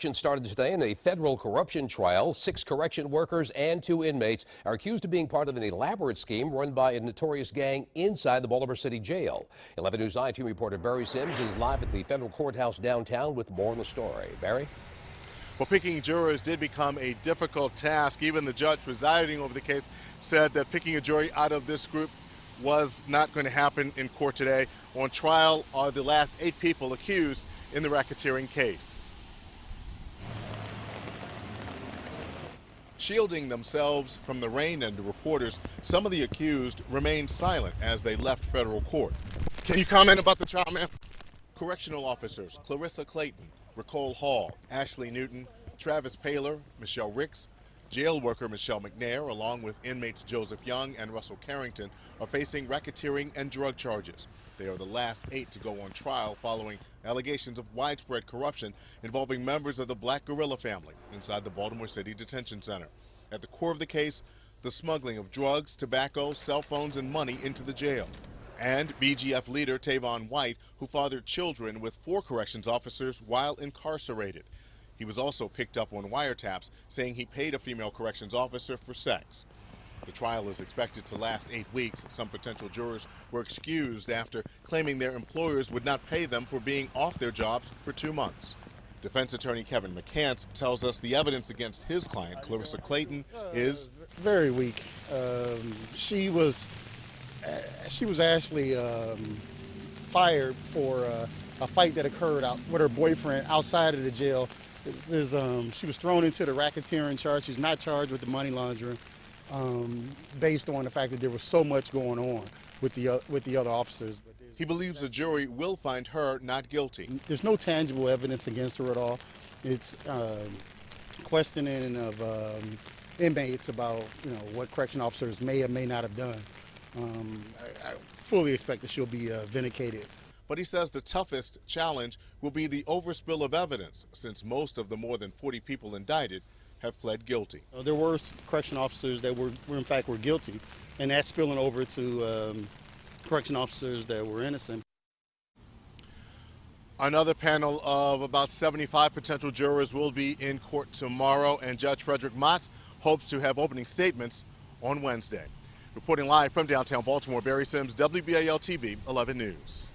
Production started today in a federal corruption trial. 6 correction workers and 2 inmates are accused of being part of an elaborate scheme run by a notorious gang inside the Baltimore City Jail. 11 News I-Team reporter Barry Sims is live at the federal courthouse downtown with more on the story. Barry? Well, picking jurors did become a difficult task. Even the judge presiding over the case said that picking a jury out of this group was not going to happen in court today. On trial are the last 8 people accused in the racketeering case. Shielding themselves from the rain and the reporters, some of the accused remained silent as they left federal court. Can you comment about the trial, ma'am? Correctional officers Clarissa Clayton, Ricole Hall, Ashley Newton, Travis Paler, Michelle Ricks, jail worker Michelle McNair, along with inmates Joseph Young and Russell Carrington, are facing racketeering and drug charges. They are the last 8 to go on trial following allegations of widespread corruption involving members of the Black Guerrilla family inside the Baltimore City Detention Center. At the core of the case, the smuggling of drugs, tobacco, cell phones, and money into the jail. And BGF leader Tavon White, who fathered children with 4 corrections officers while incarcerated. He was also picked up on wiretaps, saying he paid a female corrections officer for sex. The trial is expected to last 8 weeks. Some potential jurors were excused after claiming their employers would not pay them for being off their jobs for 2 months. Defense attorney Kevin McCants tells us the evidence against his client, Clarissa Clayton, is very weak. She was actually fired for a fight that occurred out with her boyfriend outside of the jail. She was thrown into the racketeering charge. She's not charged with the money laundering, based on the fact that there was so much going on with the other officers. He believes the jury will find her not guilty. There's no tangible evidence against her at all. It's questioning of inmates about what correction officers may or may not have done. I fully expect that she'll be vindicated. But he says the toughest challenge will be the overspill of evidence, since most of the more than 40 people indicted have pled guilty. There were correction officers that in fact were guilty, and that's spilling over to correction officers that were innocent. Another panel of about 75 potential jurors will be in court tomorrow, and Judge Frederick Motz hopes to have opening statements on Wednesday. Reporting live from downtown Baltimore, Barry Sims, WBAL TV 11 News.